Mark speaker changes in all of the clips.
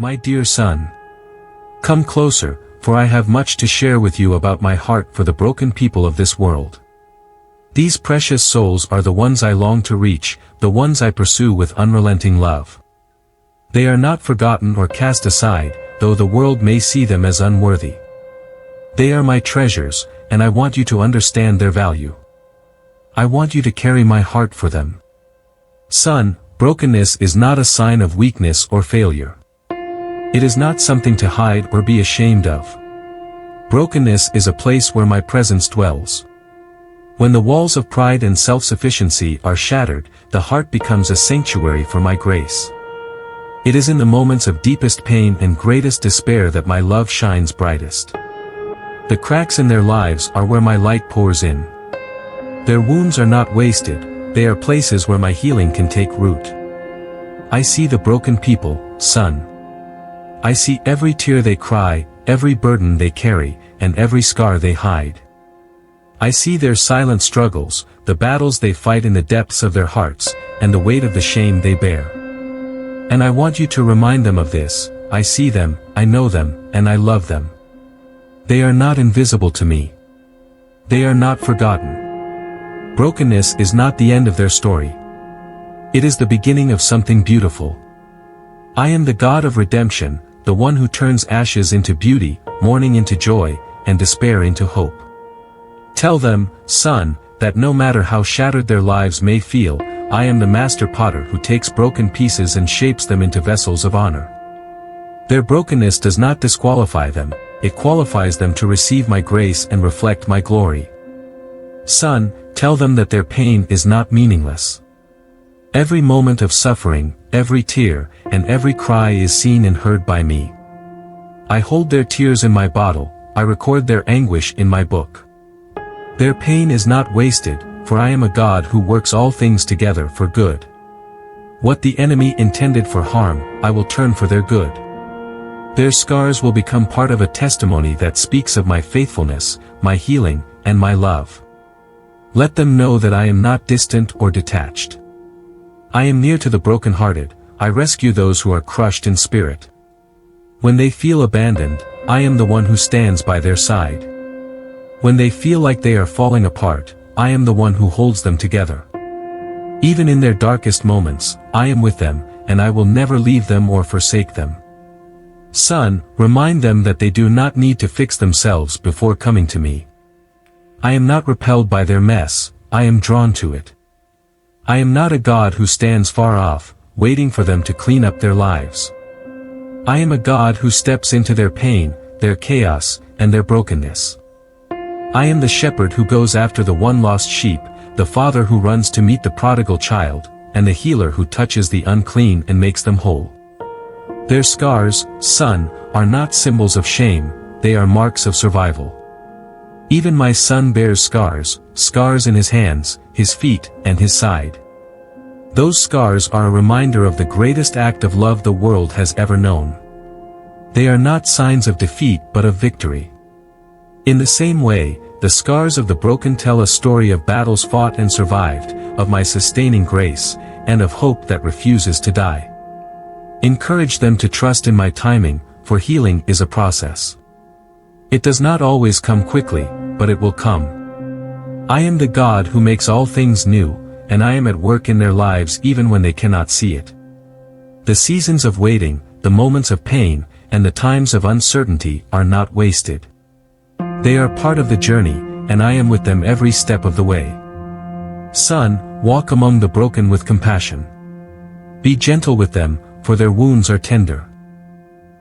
Speaker 1: My dear son, come closer, for I have much to share with you about my heart for the broken people of this world. These precious souls are the ones I long to reach, the ones I pursue with unrelenting love. They are not forgotten or cast aside, though the world may see them as unworthy. They are my treasures, and I want you to understand their value. I want you to carry my heart for them. Son, brokenness is not a sign of weakness or failure. It is not something to hide or be ashamed of. Brokenness is a place where my presence dwells. When the walls of pride and self-sufficiency are shattered, the heart becomes a sanctuary for my grace. It is in the moments of deepest pain and greatest despair that my love shines brightest. The cracks in their lives are where my light pours in. Their wounds are not wasted, they are places where my healing can take root. I see the broken people, son. I see every tear they cry, every burden they carry, and every scar they hide. I see their silent struggles, the battles they fight in the depths of their hearts, and the weight of the shame they bear. And I want you to remind them of this: I see them, I know them, and I love them. They are not invisible to me. They are not forgotten. Brokenness is not the end of their story. It is the beginning of something beautiful. I am the God of redemption, the one who turns ashes into beauty, mourning into joy, and despair into hope. Tell them, son, that no matter how shattered their lives may feel, I am the master potter who takes broken pieces and shapes them into vessels of honor. Their brokenness does not disqualify them, it qualifies them to receive my grace and reflect my glory. Son, tell them that their pain is not meaningless. Every moment of suffering, every tear, and every cry is seen and heard by me. I hold their tears in my bottle, I record their anguish in my book. Their pain is not wasted, for I am a God who works all things together for good. What the enemy intended for harm, I will turn for their good. Their scars will become part of a testimony that speaks of my faithfulness, my healing, and my love. Let them know that I am not distant or detached. I am near to the brokenhearted, I rescue those who are crushed in spirit. When they feel abandoned, I am the one who stands by their side. When they feel like they are falling apart, I am the one who holds them together. Even in their darkest moments, I am with them, and I will never leave them or forsake them. Son, remind them that they do not need to fix themselves before coming to me. I am not repelled by their mess, I am drawn to it. I am not a God who stands far off, waiting for them to clean up their lives. I am a God who steps into their pain, their chaos, and their brokenness. I am the shepherd who goes after the one lost sheep, the father who runs to meet the prodigal child, and the healer who touches the unclean and makes them whole. Their scars, son, are not symbols of shame, they are marks of survival. Even my son bears scars, scars in his hands, his feet, and his side. Those scars are a reminder of the greatest act of love the world has ever known. They are not signs of defeat but of victory. In the same way, the scars of the broken tell a story of battles fought and survived, of my sustaining grace, and of hope that refuses to die. Encourage them to trust in my timing, for healing is a process. It does not always come quickly, but it will come. I am the God who makes all things new, and I am at work in their lives even when they cannot see it. The seasons of waiting, the moments of pain, and the times of uncertainty are not wasted. They are part of the journey, and I am with them every step of the way. Son, walk among the broken with compassion. Be gentle with them, for their wounds are tender.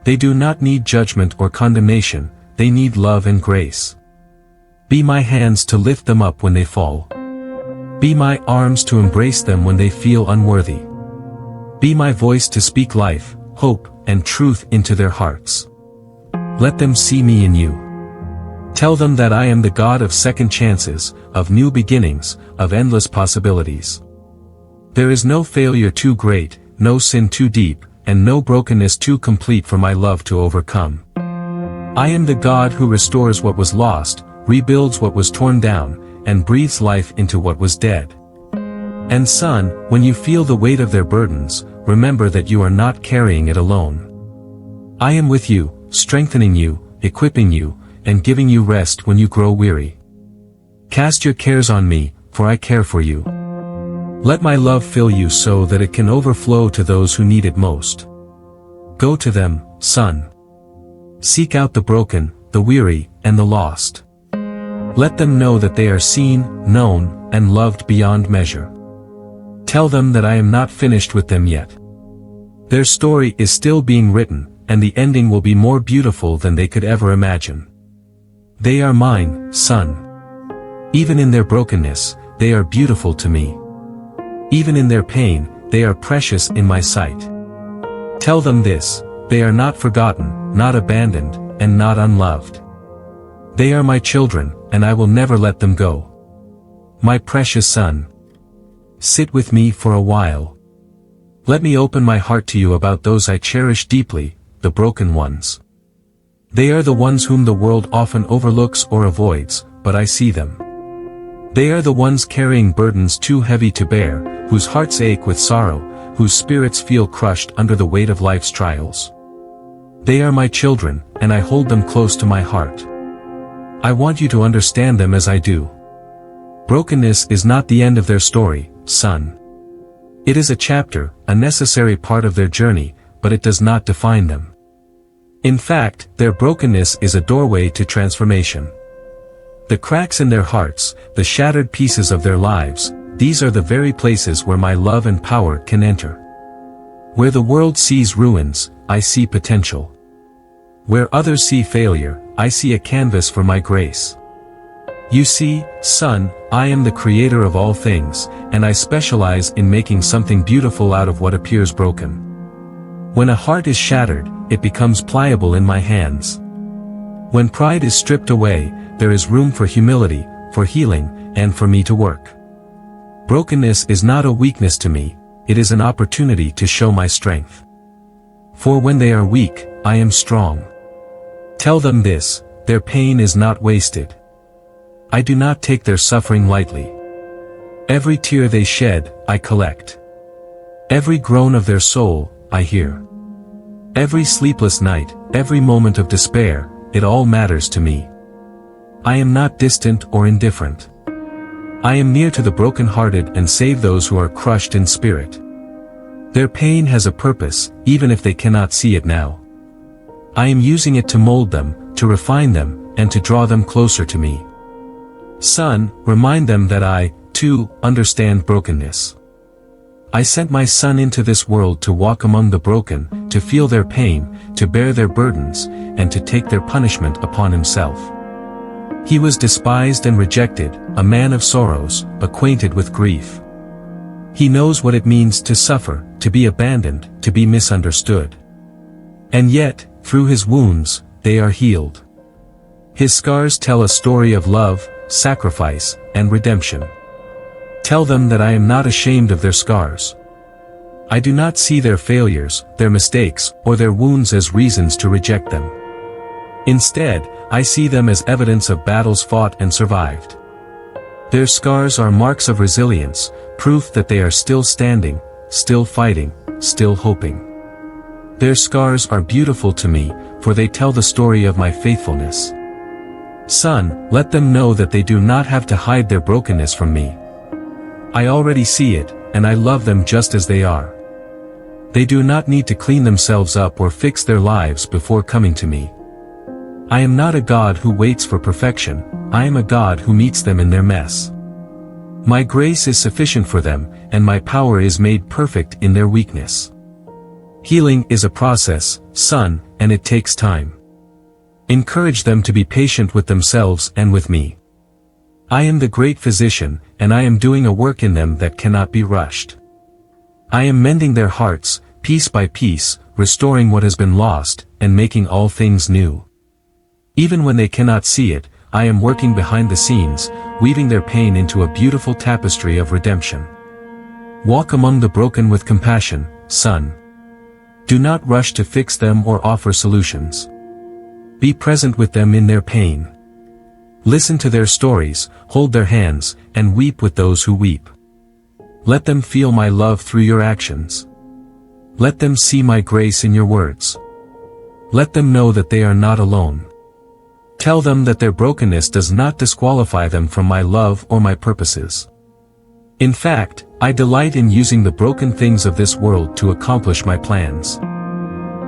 Speaker 1: They do not need judgment or condemnation, they need love and grace. Be my hands to lift them up when they fall. Be my arms to embrace them when they feel unworthy. Be my voice to speak life, hope, and truth into their hearts. Let them see me in you. Tell them that I am the God of second chances, of new beginnings, of endless possibilities. There is no failure too great, no sin too deep, and no brokenness too complete for my love to overcome. I am the God who restores what was lost, rebuilds what was torn down, and breathes life into what was dead. And son, when you feel the weight of their burdens, remember that you are not carrying it alone. I am with you, strengthening you, equipping you, and giving you rest when you grow weary. Cast your cares on me, for I care for you. Let my love fill you so that it can overflow to those who need it most. Go to them, son. Seek out the broken, the weary, and the lost. Let them know that they are seen, known, and loved beyond measure. Tell them that I am not finished with them yet. Their story is still being written, and the ending will be more beautiful than they could ever imagine. They are mine, son. Even in their brokenness, they are beautiful to me. Even in their pain, they are precious in my sight. Tell them this: they are not forgotten, not abandoned, and not unloved. They are my children, and I will never let them go. My precious son. Sit with me for a while. Let me open my heart to you about those I cherish deeply, the broken ones. They are the ones whom the world often overlooks or avoids, but I see them. They are the ones carrying burdens too heavy to bear, whose hearts ache with sorrow, whose spirits feel crushed under the weight of life's trials. They are my children, and I hold them close to my heart. I want you to understand them as I do. Brokenness is not the end of their story, son. It is a chapter, a necessary part of their journey, but it does not define them. In fact, their brokenness is a doorway to transformation. The cracks in their hearts, the shattered pieces of their lives, these are the very places where my love and power can enter. Where the world sees ruins, I see potential. Where others see failure, I see a canvas for my grace. You see, son, I am the creator of all things, and I specialize in making something beautiful out of what appears broken. When a heart is shattered, it becomes pliable in my hands. When pride is stripped away, there is room for humility, for healing, and for me to work. Brokenness is not a weakness to me, it is an opportunity to show my strength. For when they are weak, I am strong. Tell them this: their pain is not wasted. I do not take their suffering lightly. Every tear they shed, I collect. Every groan of their soul, I hear. Every sleepless night, every moment of despair, it all matters to me. I am not distant or indifferent. I am near to the broken-hearted and save those who are crushed in spirit. Their pain has a purpose, even if they cannot see it now. I am using it to mold them, to refine them, and to draw them closer to me. Son, remind them that I, too, understand brokenness. I sent my Son into this world to walk among the broken, to feel their pain, to bear their burdens, and to take their punishment upon himself. He was despised and rejected, a man of sorrows, acquainted with grief. He knows what it means to suffer, to be abandoned, to be misunderstood. And yet, through his wounds, they are healed. His scars tell a story of love, sacrifice, and redemption. Tell them that I am not ashamed of their scars. I do not see their failures, their mistakes, or their wounds as reasons to reject them. Instead, I see them as evidence of battles fought and survived. Their scars are marks of resilience, proof that they are still standing, still fighting, still hoping. Their scars are beautiful to me, for they tell the story of my faithfulness. Son, let them know that they do not have to hide their brokenness from me. I already see it, and I love them just as they are. They do not need to clean themselves up or fix their lives before coming to me. I am not a God who waits for perfection, I am a God who meets them in their mess. My grace is sufficient for them, and my power is made perfect in their weakness. Healing is a process, son, and it takes time. Encourage them to be patient with themselves and with me. I am the great physician, and I am doing a work in them that cannot be rushed. I am mending their hearts, piece by piece, restoring what has been lost, and making all things new. Even when they cannot see it, I am working behind the scenes, weaving their pain into a beautiful tapestry of redemption. Walk among the broken with compassion, son. Do not rush to fix them or offer solutions. Be present with them in their pain. Listen to their stories, hold their hands, and weep with those who weep. Let them feel my love through your actions. Let them see my grace in your words. Let them know that they are not alone. Tell them that their brokenness does not disqualify them from my love or my purposes. In fact, I delight in using the broken things of this world to accomplish my plans.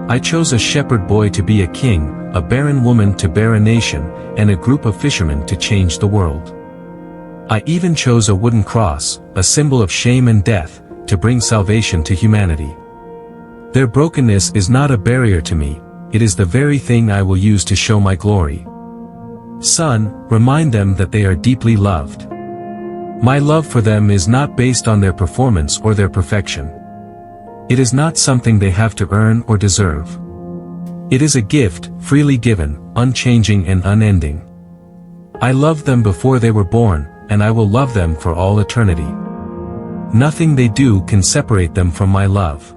Speaker 1: I chose a shepherd boy to be a king, a barren woman to bear a nation, and a group of fishermen to change the world. I even chose a wooden cross, a symbol of shame and death, to bring salvation to humanity. Their brokenness is not a barrier to me, it is the very thing I will use to show my glory. Son, remind them that they are deeply loved. My love for them is not based on their performance or their perfection. It is not something they have to earn or deserve. It is a gift, freely given, unchanging and unending. I loved them before they were born, and I will love them for all eternity. Nothing they do can separate them from my love.